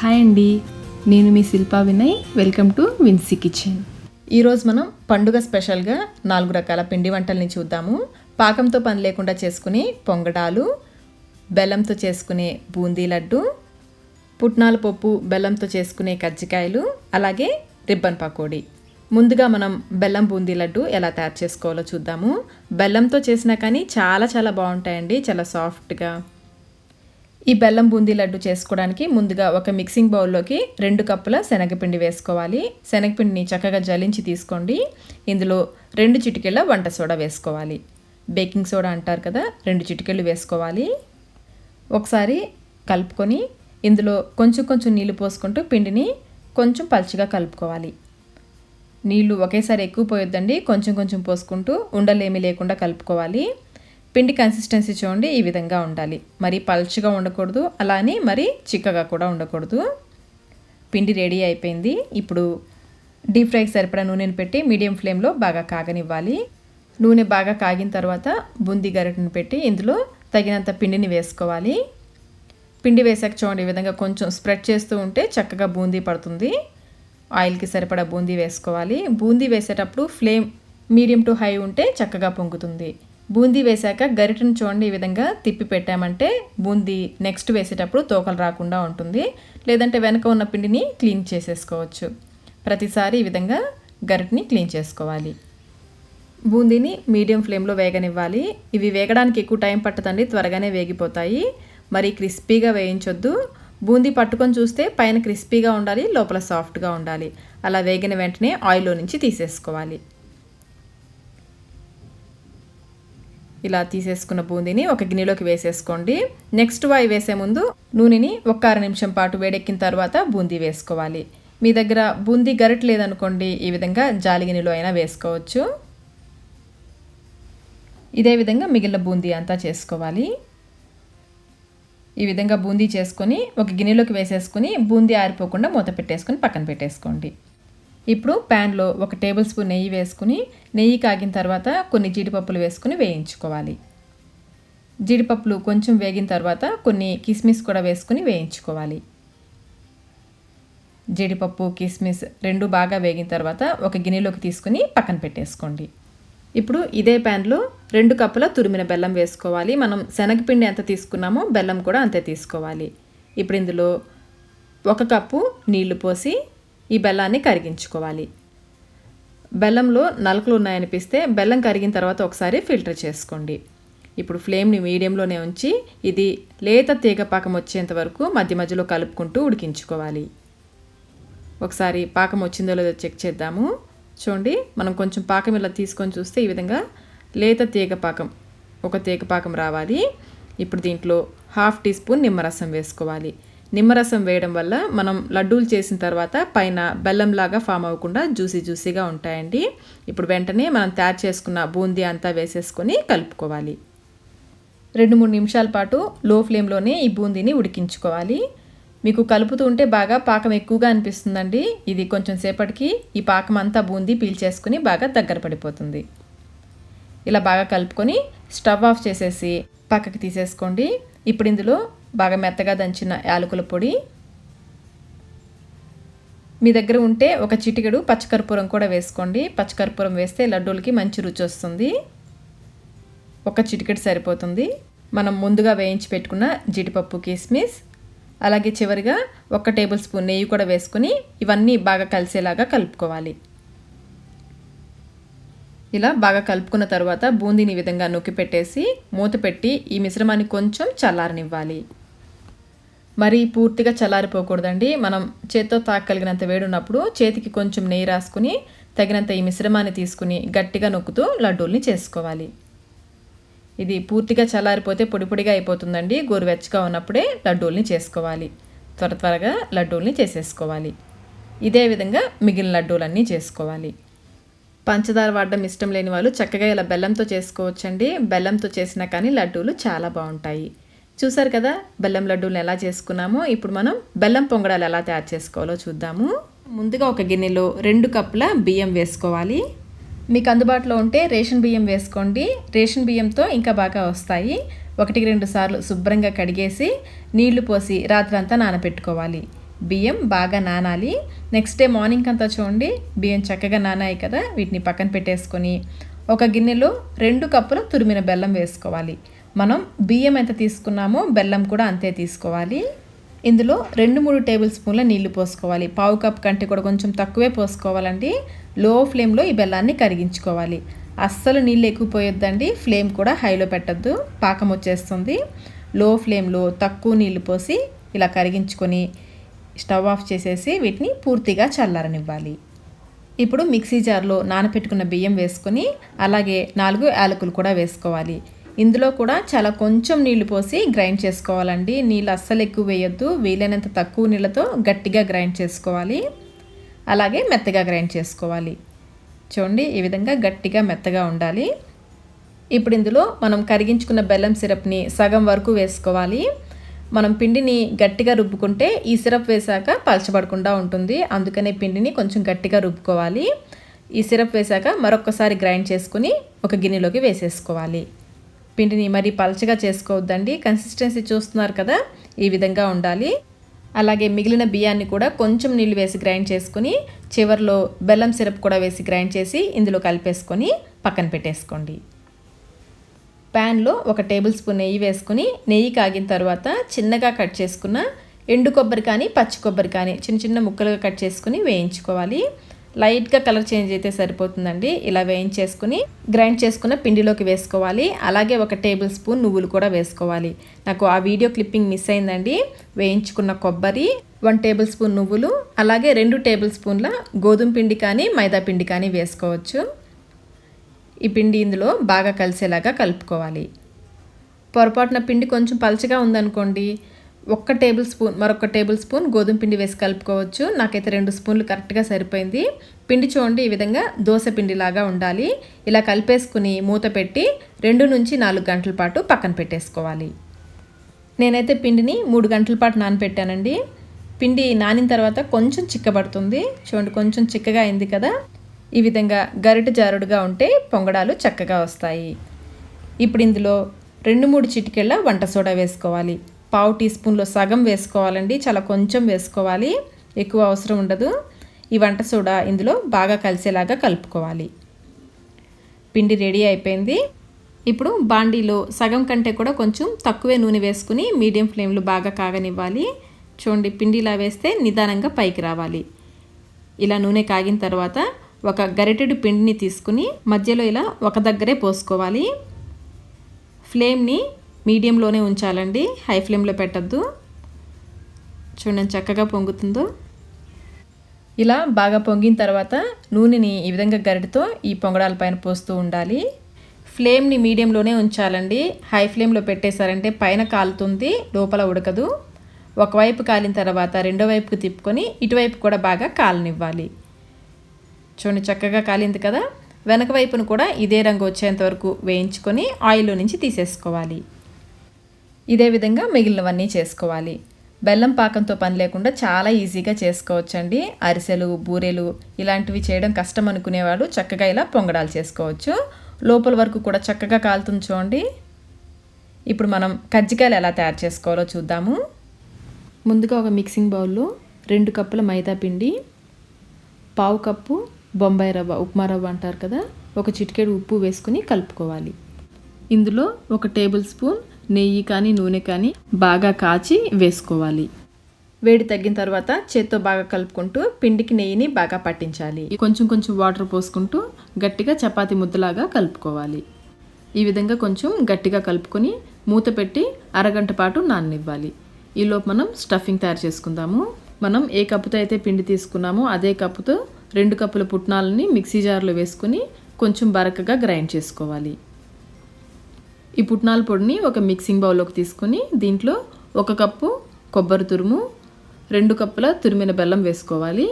Hi అండి, నేను మీ Shilpa Vinay. Welcome to Vincy kitchen. ఈరోజు మనం పండుగ స్పెషల్గా 4 రకాల పిండి వంటల్ని చూద్దాము. పాకంతో పని లేకుండా చేసుకునే పొంగడాలు, బెల్లంతో చేసుకునే బూందీ లడ్డు, పుట్నాల పప్పు బెల్లంతో చేసుకునే కజ్జికాయలు, అలాగే రిబ్బన్ పకోడి. ముందుగా మనం బెల్లం బూందీ లడ్డు ఎలా తయారు చేసుకోవాలో చూద్దాము. బెల్లంతో చేసినా కానీ చాలా బాగుంటాయండి, చాలా సాఫ్ట్గా. ఈ బెల్లం బూందీ లడ్డు చేసుకోవడానికి ముందుగా ఒక మిక్సింగ్ బౌల్లోకి 2 కప్పుల శనగపిండి వేసుకోవాలి. శనగపిండిని చక్కగా జలించి తీసుకోండి. ఇందులో 2 చిటికెళ్ళ వంట సోడా వేసుకోవాలి. బేకింగ్ సోడా అంటారు కదా, 2 చిటికెళ్ళు వేసుకోవాలి. ఒకసారి కలుపుకొని ఇందులో కొంచెం నీళ్లు పోసుకుంటూ పిండిని కొంచెం పల్చగా కలుపుకోవాలి. నీళ్లు ఒకేసారి ఎక్కువ పోయొద్దండి, కొంచెం పోసుకుంటూ ఉండలేమీ లేకుండా కలుపుకోవాలి. పిండి కన్సిస్టెన్సీ చూడండి, ఈ విధంగా ఉండాలి. మరి పల్చగా ఉండకూడదు, అలానే మరి చిక్కగా కూడా ఉండకూడదు. పిండి రెడీ అయిపోయింది. ఇప్పుడు డీప్ ఫ్రైకి సరిపడా నూనెను పెట్టి మీడియం ఫ్లేమ్లో బాగా కాగనివ్వాలి. నూనె బాగా కాగిన తర్వాత బూందీ గరిటెను పెట్టి ఇందులో తగినంత పిండిని వేసుకోవాలి. పిండి వేసాక చూడండి, ఈ విధంగా కొంచెం స్ప్రెడ్ చేస్తూ ఉంటే చక్కగా బూందీ పడుతుంది. ఆయిల్కి సరిపడా బూందీ వేసుకోవాలి. బూందీ వేసేటప్పుడు ఫ్లేమ్ మీడియం టు హై ఉంటే చక్కగా పొంగుతుంది. బూందీ వేశాక గరిటెను చూడండి, ఈ విధంగా తిప్పి పెట్టామంటే బూందీ నెక్స్ట్ వేసేటప్పుడు తోకలు రాకుండా ఉంటుంది. లేదంటే వెనక ఉన్న పిండిని క్లీన్ చేసేసుకోవచ్చు. ప్రతిసారి ఈ విధంగా గరిటెని క్లీన్ చేసుకోవాలి. బూందీని మీడియం ఫ్లేమ్లో వేగనివ్వాలి. ఇవి వేగడానికి ఎక్కువ టైం పట్టదండి, త్వరగానే వేగిపోతాయి. మరి క్రిస్పీగా వేయించొద్దు. బూందీ పట్టుకొని చూస్తే పైన క్రిస్పీగా ఉండాలి, లోపల సాఫ్ట్గా ఉండాలి. అలా వేగిన వెంటనే ఆయిల్లో నుంచి తీసేసుకోవాలి. ఇలా తీసేసుకున్న బూందీని ఒక గిన్నెలోకి వేసేసుకోండి. నెక్స్ట్ వాయి వేసే ముందు నూనెని 1 నిమిషం పాటు వేడెక్కిన తర్వాత బూందీ వేసుకోవాలి. మీ దగ్గర బూందీ గరిటె లేదనుకోండి, ఈ విధంగా జాలి గిన్నెలో అయినా వేసుకోవచ్చు. ఇదే విధంగా మిగిలిన బూందీ అంతా చేసుకోవాలి. ఈ విధంగా బూందీ చేసుకొని ఒక గిన్నెలోకి వేసేసుకొని బూందీ ఆరిపోకుండా మూత పెట్టేసుకొని పక్కన పెట్టేసుకోండి. ఇప్పుడు ప్యాన్లో 1 టేబుల్ స్పూన్ నెయ్యి వేసుకుని, నెయ్యి కాగిన తర్వాత కొన్ని జీడిపప్పులు వేసుకుని వేయించుకోవాలి. జీడిపప్పులు కొంచెం వేగిన తర్వాత కొన్ని కిస్మిస్ కూడా వేసుకుని వేయించుకోవాలి. జీడిపప్పు కిస్మిస్ 2 బాగా వేగిన తర్వాత ఒక గిన్నెలోకి తీసుకుని పక్కన పెట్టేసుకోండి. ఇప్పుడు ఇదే ప్యాన్లో 2 కప్పుల తురిమిన బెల్లం వేసుకోవాలి. మనం శనగపిండి ఎంత తీసుకున్నామో బెల్లం కూడా అంతే తీసుకోవాలి. ఇప్పుడు ఇందులో 1 కప్పు నీళ్లు పోసి ఈ బెల్లాన్ని కరిగించుకోవాలి. బెల్లంలో నలకలు ఉన్నాయనిపిస్తే బెల్లం కరిగిన తర్వాత ఒకసారి ఫిల్టర్ చేసుకోండి. ఇప్పుడు ఫ్లేమ్ని మీడియంలోనే ఉంచి ఇది లేత తీగ పాకం వచ్చేంత వరకు మధ్యలో కలుపుకుంటూ ఉడికించుకోవాలి. ఒకసారి పాకం వచ్చిందో లేదో చెక్ చేద్దాము. చూడండి, మనం కొంచెం పాకం ఇలా తీసుకొని చూస్తే ఈ విధంగా లేత తీగ పాకం, ఒక తీగ పాకం రావాలి. ఇప్పుడు దీంట్లో 1/2 టీ స్పూన్ నిమ్మరసం వేసుకోవాలి. నిమ్మరసం వేయడం వల్ల మనం లడ్డూలు చేసిన తర్వాత పైన బెల్లంలాగా ఫామ్ అవ్వకుండా జ్యూసీగా ఉంటాయండి. ఇప్పుడు వెంటనే మనం తయారు చేసుకున్న బూందీ అంతా వేసేసుకొని కలుపుకోవాలి. 2-3 నిమిషాల పాటు లో ఫ్లేమ్లోనే ఈ బూందీని ఉడికించుకోవాలి. మీకు కలుపుతూ ఉంటే బాగా పాకం ఎక్కువగా అనిపిస్తుందండి. ఇది కొంచెం సేపటికి ఈ పాకం అంతా బూందీ పీల్చేసుకుని బాగా దగ్గర పడిపోతుంది. ఇలా బాగా కలుపుకొని స్టవ్ ఆఫ్ చేసేసి పక్కకి తీసేసుకోండి. ఇప్పుడు ఇందులో బాగా మెత్తగా దంచిన యాలకుల పొడి, మీ దగ్గర ఉంటే ఒక చిటికెడు పచ్చకర్పూరం కూడా వేసుకోండి. పచ్చకర్పూరం వేస్తే లడ్డూలకి మంచి రుచి వస్తుంది. ఒక చిటికెడు సరిపోతుంది. మనం ముందుగా వేయించి పెట్టుకున్న జీడిపప్పు కిస్మిస్, అలాగే చివరిగా 1 టేబుల్ స్పూన్ నెయ్యి కూడా వేసుకుని ఇవన్నీ బాగా కలిసేలాగా కలుపుకోవాలి. ఇలా బాగా కలుపుకున్న తర్వాత బూందీని ఈ విధంగా నొక్కి పెట్టేసి మూత పెట్టి ఈ మిశ్రమాన్ని కొంచెం చల్లారనివ్వాలి. మరి పూర్తిగా చల్లారిపోకూడదండి. మనం చేత్తో తాకగలిగినంత వేడున్నప్పుడు చేతికి కొంచెం నెయ్యి రాసుకుని తగినంత ఈ మిశ్రమాన్ని తీసుకుని గట్టిగా నొక్కుతూ లడ్డూల్ని చేసుకోవాలి. ఇది పూర్తిగా చల్లారిపోతే పొడిగా అయిపోతుందండి. గోరువెచ్చగా ఉన్నప్పుడే లడ్డూల్ని చేసుకోవాలి. త్వరగా లడ్డూల్ని చేసేసుకోవాలి. ఇదే విధంగా మిగిలిన లడ్డూలన్నీ చేసుకోవాలి. పంచదార వాడడం ఇష్టం లేని వాళ్ళు చక్కగా ఇలా బెల్లంతో చేసుకోవచ్చండి. బెల్లంతో చేసినా కానీ లడ్డూలు చాలా బాగుంటాయి. చూసారు కదా బెల్లం లడ్డూలను ఎలా చేసుకున్నామో. ఇప్పుడు మనం బెల్లం పొంగడాలు ఎలా తయారు చేసుకోవాలో చూద్దాము. ముందుగా ఒక గిన్నెలో 2 కప్పుల బియ్యం వేసుకోవాలి. మీకు అందుబాటులో ఉంటే రేషన్ బియ్యం వేసుకోండి. రేషన్ బియ్యంతో ఇంకా బాగా వస్తాయి. 1-2 సార్లు శుభ్రంగా కడిగేసి నీళ్లు పోసి రాత్రంతా నానబెట్టుకోవాలి. బియ్యం బాగా నానాలి. నెక్స్ట్ డే మార్నింగ్ అంతా చూడండి బియ్యం చక్కగా నానాయి కదా, వీటిని పక్కన పెట్టేసుకొని ఒక గిన్నెలో 2 కప్పుల తురిమిన బెల్లం వేసుకోవాలి. మనం బియ్యం ఎంత తీసుకున్నామో బెల్లం కూడా అంతే తీసుకోవాలి. ఇందులో 2-3 టేబుల్ స్పూన్ల నీళ్లు పోసుకోవాలి. పావు కప్ కంటే కూడా కొంచెం తక్కువే పోసుకోవాలండి. లో ఫ్లేమ్లో ఈ బెల్లాన్ని కరిగించుకోవాలి. అస్సలు నీళ్ళు ఎక్కువ పోయొద్దండి, ఫ్లేమ్ కూడా హైలో పెట్టద్దు, పాకం వచ్చేస్తుంది. లో ఫ్లేమ్లో తక్కువ నీళ్లు పోసి ఇలా కరిగించుకొని స్టవ్ ఆఫ్ చేసేసి వీటిని పూర్తిగా చల్లారనివ్వాలి. ఇప్పుడు మిక్సీ జార్లో నానబెట్టుకున్న బియ్యం వేసుకొని అలాగే 4 యాలకులు కూడా వేసుకోవాలి. ఇందులో కూడా చాలా కొంచెం నీళ్లు పోసి గ్రైండ్ చేసుకోవాలండి. నీళ్ళు అస్సలు ఎక్కువ వేయొద్దు, వీలైనంత తక్కువ నీళ్ళతో గట్టిగా గ్రైండ్ చేసుకోవాలి. అలాగే మెత్తగా గ్రైండ్ చేసుకోవాలి. చూడండి ఈ విధంగా గట్టిగా మెత్తగా ఉండాలి. ఇప్పుడు ఇందులో మనం కరిగించుకున్న బెల్లం సిరప్ని సగం వరకు వేసుకోవాలి. మనం పిండిని గట్టిగా రుబ్బుకుంటే ఈ సిరప్ వేసాక పలచబడకుండా ఉంటుంది, అందుకనే పిండిని కొంచెం గట్టిగా రుబ్బుకోవాలి. ఈ సిరప్ వేసాక మరొకసారి గ్రైండ్ చేసుకుని ఒక గిన్నెలోకి వేసేసుకోవాలి. పిండిని మరీ పలచగా చేసుకోవద్దండి, కన్సిస్టెన్సీ చూస్తున్నారు కదా, ఈ విధంగా ఉండాలి. అలాగే మిగిలిన బియ్యాన్ని కూడా కొంచెం నీళ్ళు వేసి గ్రైండ్ చేసుకుని చివరిలో బెల్లం సిరప్ కూడా వేసి గ్రైండ్ చేసి ఇందులో కలిపేసుకొని పక్కన పెట్టేసుకోండి. ప్యాన్లో 1 టేబుల్ స్పూన్ నెయ్యి వేసుకుని నెయ్యి కాగిన తర్వాత చిన్నగా కట్ చేసుకున్న ఎండు కొబ్బరి కానీ పచ్చి కొబ్బరి కానీ చిన్న చిన్న ముక్కలుగా కట్ చేసుకుని వేయించుకోవాలి. లైట్గా కలర్ చేంజ్ అయితే సరిపోతుందండి. ఇలా వేయించేసుకుని గ్రైండ్ చేసుకున్న పిండిలోకి వేసుకోవాలి. అలాగే 1 టేబుల్ స్పూన్ నువ్వులు కూడా వేసుకోవాలి. నాకు ఆ వీడియో క్లిప్పింగ్ మిస్ అయిందండి. వేయించుకున్న కొబ్బరి, 1 టేబుల్ స్పూన్ నువ్వులు, అలాగే 2 టేబుల్ స్పూన్ల గోధుమ పిండి కానీ మైదా పిండి కానీ వేసుకోవచ్చు. ఈ పిండి ఇందులో బాగా కలిసేలాగా కలుపుకోవాలి. పొరపాటున పిండి కొంచెం పలచగా ఉందనుకోండి, 1 టేబుల్ స్పూన్ మరొక టేబుల్ స్పూన్ గోధుమ పిండి వేసి కలుపుకోవచ్చు. నాకైతే 2 స్పూన్లు కరెక్ట్గా సరిపోయింది. పిండి చూడండి ఈ విధంగా దోశ పిండిలాగా ఉండాలి. ఇలా కలిపేసుకుని మూత పెట్టి 2 నుంచి 4 గంటల పాటు పక్కన పెట్టేసుకోవాలి. నేనైతే పిండిని 3 గంటల పాటు నానబెట్టానండి. పిండి నానిన తర్వాత కొంచెం చిక్కబడుతుంది. చూడండి కొంచెం చిక్కగా అయింది కదా, ఈ విధంగా గరిట జారుడుగా ఉంటే పొంగడాలు చక్కగా వస్తాయి. ఇప్పుడు ఇందులో 2-3 చిటికెళ్ళ వంట సోడా వేసుకోవాలి. పావు టీ స్పూన్లో సగం వేసుకోవాలండి, చాలా కొంచెం వేసుకోవాలి, ఎక్కువ అవసరం ఉండదు. ఈ వంట సోడా ఇందులో బాగా కలిసేలాగా కలుపుకోవాలి. పిండి రెడీ అయిపోయింది. ఇప్పుడు బాండీలో సగం కంటే కూడా కొంచెం తక్కువే నూనె వేసుకుని మీడియం ఫ్లేమ్లో బాగా కాగనివ్వాలి. చూడండి పిండి ఇలా వేస్తే నిదానంగా పైకి రావాలి. ఇలా నూనె కాగిన తర్వాత ఒక గరిటెడు పిండిని తీసుకుని మధ్యలో ఇలా ఒక దగ్గరే పోసుకోవాలి. ఫ్లేమ్ని మీడియంలోనే ఉంచాలండి, హై ఫ్లేమ్లో పెట్టద్దు. చూడండి చక్కగా పొంగుతుందో. ఇలా బాగా పొంగిన తర్వాత నూనెని ఈ విధంగా గరిటెతో ఈ పొంగడాల పైన పోస్తూ ఉండాలి. ఫ్లేమ్ని మీడియంలోనే ఉంచాలండి, హై ఫ్లేమ్లో పెట్టేశారంటే పైన కాలుతుంది, లోపల ఉడకదు. ఒకవైపు కాలిన తర్వాత రెండో వైపుకు తిప్పుకొని ఇటువైపు కూడా బాగా కాలనివ్వాలి. చూడండి చక్కగా కాలింది కదా, వెనక వైపును కూడా ఇదే రంగు వచ్చేంత వరకు వేయించుకొని ఆయిల్లో నుంచి తీసేసుకోవాలి. ఇదే విధంగా మిగిలినవన్నీ చేసుకోవాలి. బెల్లం పాకంతో పని లేకుండా చాలా ఈజీగా చేసుకోవచ్చండి. అరిసెలు, బూరెలు ఇలాంటివి చేయడం కష్టం అనుకునేవాళ్ళు చక్కగా ఇలా పొంగడాలు చేసుకోవచ్చు. లోపల వరకు కూడా చక్కగా కాలుతుంది చూడండి. ఇప్పుడు మనం కజ్జికాయలు ఎలా తయారు చేసుకోవాలో చూద్దాము. ముందుగా ఒక మిక్సింగ్ బౌల్లో 2 కప్పుల మైదా పిండి, పావు కప్పు బొంబాయి రవ్వ, ఉప్మా రవ్వ అంటారు కదా, ఒక చిటికెడు ఉప్పు వేసుకుని కలుపుకోవాలి. ఇందులో 1 టేబుల్ స్పూన్ నెయ్యి కానీ నూనె కానీ బాగా కాచి వేసుకోవాలి. వేడి తగ్గిన తర్వాత చేత్తో బాగా కలుపుకుంటూ పిండికి నెయ్యిని బాగా పట్టించాలి. కొంచెం కొంచెం వాటర్ పోసుకుంటూ గట్టిగా చపాతీ ముద్దలాగా కలుపుకోవాలి. ఈ విధంగా కొంచెం గట్టిగా కలుపుకొని మూత పెట్టి అరగంట పాటు నాననివ్వాలి. ఈలోపు మనం స్టఫింగ్ తయారు చేసుకుందాము. మనం ఏ కప్పుతో అయితే పిండి తీసుకున్నామో అదే కప్పుతో 2 కప్పుల పుట్నాలని మిక్సీ జార్లో వేసుకుని కొంచెం బరకగా గ్రైండ్ చేసుకోవాలి. ఈ పుట్నాల పొడిని ఒక మిక్సింగ్ బౌల్లోకి తీసుకుని దీంట్లో 1 కప్పు కొబ్బరి తురుము, 2 కప్పుల తురిమిన బెల్లం వేసుకోవాలి.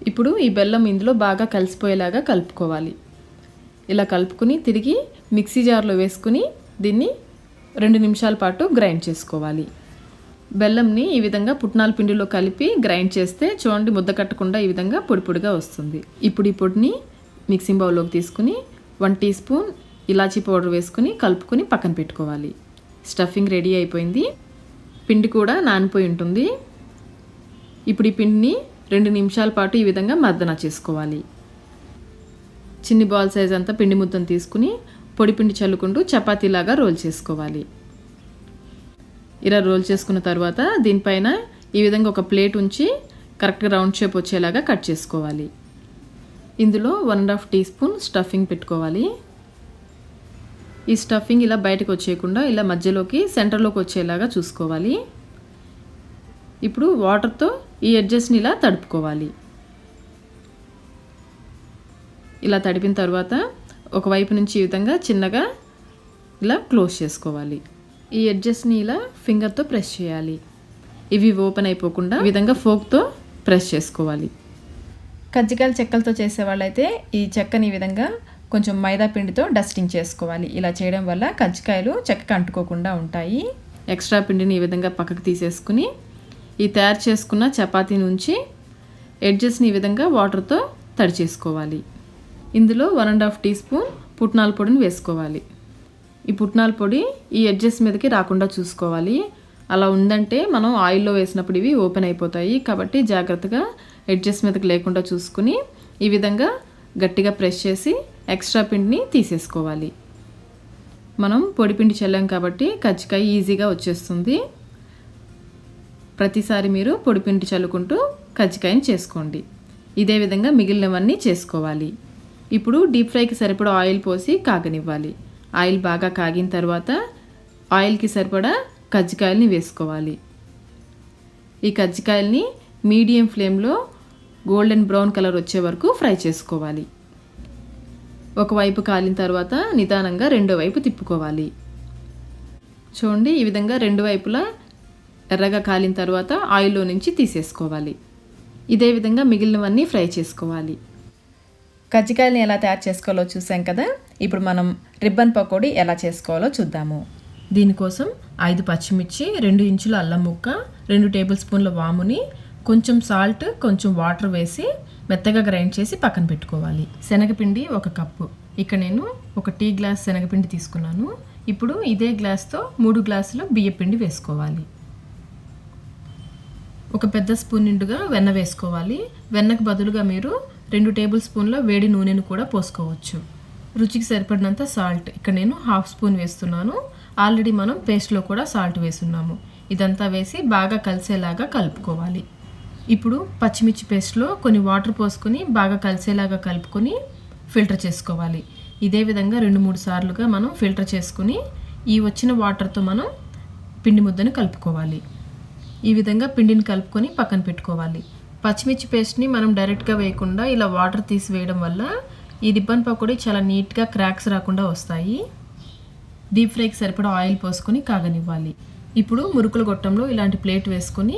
ఇప్పుడు ఈ బెల్లం ఇందులో బాగా కలిసిపోయేలాగా కలుపుకోవాలి. ఇలా కలుపుకుని తిరిగి మిక్సీ జార్లో వేసుకుని దీన్ని 2 నిమిషాల పాటు గ్రైండ్ చేసుకోవాలి. బెల్లంని ఈ విధంగా పుట్నాల పిండిలో కలిపి గ్రైండ్ చేస్తే చూడండి ముద్ద కట్టకుండా ఈ విధంగా పొడి పొడిగా వస్తుంది. ఇప్పుడు ఈ పొడిని మిక్సింగ్ బౌల్లోకి తీసుకుని 1 టీ స్పూన్ ఇలాచీ పౌడర్ వేసుకుని కలుపుకొని పక్కన పెట్టుకోవాలి. స్టఫింగ్ రెడీ అయిపోయింది. పిండి కూడా నానిపోయి ఉంటుంది. ఇప్పుడు ఈ పిండిని 2 నిమిషాల పాటు ఈ విధంగా మర్దన చేసుకోవాలి. చిన్ని బాల్ సైజ్ అంతా పిండి ముద్దను తీసుకుని పొడి పిండి చల్లుకుంటూ చపాతీలాగా రోల్ చేసుకోవాలి. ఇలా రోల్ చేసుకున్న తర్వాత దీనిపైన ఈ విధంగా ఒక ప్లేట్ ఉంచి కరెక్ట్గా రౌండ్ షేప్ వచ్చేలాగా కట్ చేసుకోవాలి. ఇందులో 1.5 టీ స్పూన్ స్టఫింగ్ పెట్టుకోవాలి. ఈ స్టఫింగ్ ఇలా బయటకు వచ్చేయకుండా ఇలా మధ్యలోకి సెంటర్లోకి వచ్చేలాగా చూసుకోవాలి. ఇప్పుడు వాటర్తో ఈ ఎడ్జెస్ని ఇలా తడుపుకోవాలి. ఇలా తడిపిన తర్వాత ఒకవైపు నుంచి ఈ విధంగా చిన్నగా ఇలా క్లోజ్ చేసుకోవాలి. ఈ ఎడ్జెస్ని ఇలా ఫింగర్తో ప్రెస్ చేయాలి. ఇవి ఓపెన్ అయిపోకుండా ఈ విధంగా ఫోక్తో ప్రెస్ చేసుకోవాలి. కజ్జికాయలు చెక్కలతో చేసేవాళ్ళైతే ఈ చెక్కని ఈ విధంగా కొంచెం మైదా పిండితో డస్టింగ్ చేసుకోవాలి. ఇలా చేయడం వల్ల కజ్జికాయలు చెక్కకు అంటుకోకుండా ఉంటాయి. ఎక్స్ట్రా పిండిని ఈ విధంగా పక్కకు తీసేసుకుని ఈ తయారు చేసుకున్న చపాతీ నుంచి ఎడ్జెస్ని ఈ విధంగా వాటర్తో తడి చేసుకోవాలి. ఇందులో 1.5 టీ స్పూన్ పుట్నాల పొడిని వేసుకోవాలి. ఈ పుట్నాల పొడి ఈ ఎడ్జెస్ మీదకి రాకుండా చూసుకోవాలి. అలా ఉందంటే మనం ఆయిల్లో వేసినప్పుడు ఇవి ఓపెన్ అయిపోతాయి. కాబట్టి జాగ్రత్తగా ఎడ్జెస్ మీదకి లేకుండా చూసుకుని ఈ విధంగా గట్టిగా ప్రెస్ చేసి ఎక్స్ట్రా పిండిని తీసేసుకోవాలి. మనం పొడి పిండి చల్లాం కాబట్టి కజ్జికాయ ఈజీగా వచ్చేస్తుంది. ప్రతిసారి మీరు పొడి పిండి చల్లుకుంటూ కజ్జికాయని చేసుకోండి. ఇదే విధంగా మిగిలినవన్నీ చేసుకోవాలి. ఇప్పుడు డీప్ ఫ్రైకి సరిపడా ఆయిల్ పోసి కాగనివ్వాలి. ఆయిల్ బాగా కాగిన తర్వాత ఆయిల్కి సరిపడా కజ్జికాయలని వేసుకోవాలి. ఈ కజ్జికాయల్ని మీడియం ఫ్లేమ్లో గోల్డెన్ బ్రౌన్ కలర్ వచ్చే వరకు ఫ్రై చేసుకోవాలి. ఒకవైపు కాలిన తర్వాత నిదానంగా రెండో వైపు తిప్పుకోవాలి. చూడండి, ఈ విధంగా రెండు వైపులా ఎర్రగా కాలిన తర్వాత ఆయిల్లో నుంచి తీసేసుకోవాలి. ఇదే విధంగా మిగిలినవన్నీ ఫ్రై చేసుకోవాలి. కజ్జికాయలని ఎలా తయారు చేసుకోవాలో చూసాం కదా. ఇప్పుడు మనం రిబ్బన్ పకోడీ ఎలా చేసుకోవాలో చూద్దాము. దీనికోసం 5 పచ్చిమిర్చి, 2 ఇంచుల అల్లం ముక్క, 2 టేబుల్ స్పూన్ల వాముని, కొంచెం సాల్ట్, కొంచెం వాటర్ వేసి మెత్తగా గ్రైండ్ చేసి పక్కన పెట్టుకోవాలి. శనగపిండి 1 కప్పు. ఇక్కడ నేను 1 టీ గ్లాస్ శనగపిండి తీసుకున్నాను. ఇప్పుడు ఇదే గ్లాస్తో 3 గ్లాసులు బియ్యపిండి వేసుకోవాలి. 1 పెద్ద స్పూన్ నిండుగా వెన్న వేసుకోవాలి. వెన్నకు బదులుగా మీరు 2 టేబుల్ స్పూన్ల వేడి నూనెను కూడా పోసుకోవచ్చు. రుచికి సరిపడినంత సాల్ట్, ఇక్కడ నేను 1/2 స్పూన్ వేస్తున్నాను. ఆల్రెడీ మనం పేస్ట్లో కూడా సాల్ట్ వేస్తున్నాము. ఇదంతా వేసి బాగా కలిసేలాగా కలుపుకోవాలి. ఇప్పుడు పచ్చిమిర్చి పేస్ట్లో కొన్ని వాటర్ పోసుకొని బాగా కలిసేలాగా కలుపుకొని ఫిల్టర్ చేసుకోవాలి. ఇదే విధంగా 2-3 సార్లుగా మనం ఫిల్టర్ చేసుకుని ఈ వచ్చిన వాటర్తో మనం పిండి ముద్దను కలుపుకోవాలి. ఈ విధంగా పిండిని కలుపుకొని పక్కన పెట్టుకోవాలి. పచ్చిమిర్చి పేస్ట్ని మనం డైరెక్ట్గా వేయకుండా ఇలా వాటర్ తీసి వేయడం వల్ల ఈ రిబ్బన్ పకోడీ చాలా నీట్గా క్రాక్స్ రాకుండా వస్తాయి. డీప్ ఫ్రైకి సరిపడా ఆయిల్ పోసుకొని కాగనివ్వాలి. ఇప్పుడు మురుకుల గొట్టంలో ఇలాంటి ప్లేట్ వేసుకొని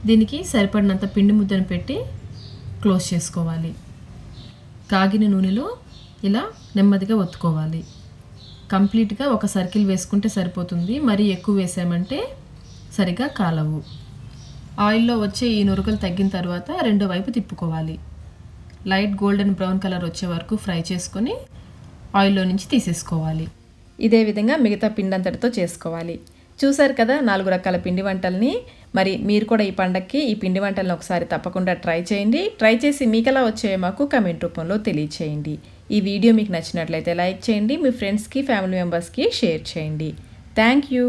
దీనికి సరిపడినంత పిండి ముద్దను పెట్టి క్లోజ్ చేసుకోవాలి. కాగిన నూనెలో ఇలా నెమ్మదిగా ఒత్తుకోవాలి. కంప్లీట్గా ఒక సర్కిల్ వేసుకుంటే సరిపోతుంది. మరీ ఎక్కువ వేసామంటే సరిగా కాలవు. ఆయిల్లో వచ్చే ఈ నురుకలు తగ్గిన తర్వాత రెండో వైపు తిప్పుకోవాలి. లైట్ గోల్డెన్ బ్రౌన్ కలర్ వచ్చే వరకు ఫ్రై చేసుకొని ఆయిల్లో నుంచి తీసేసుకోవాలి. ఇదే విధంగా మిగతా పిండి అంతటితో చేసుకోవాలి. చూసారు కదా 4 రకాల పిండి వంటల్ని. మరి మీరు కూడా ఈ పండగకి ఈ పిండి వంటలను ఒకసారి తప్పకుండా ట్రై చేయండి. ట్రై చేసి మీకు ఎలా వచ్చాయో మాకు కమెంట్ రూపంలో తెలియచేయండి. ఈ వీడియో మీకు నచ్చినట్లయితే లైక్ చేయండి. మీ ఫ్రెండ్స్కి, ఫ్యామిలీ మెంబర్స్కి షేర్ చేయండి. Thank you.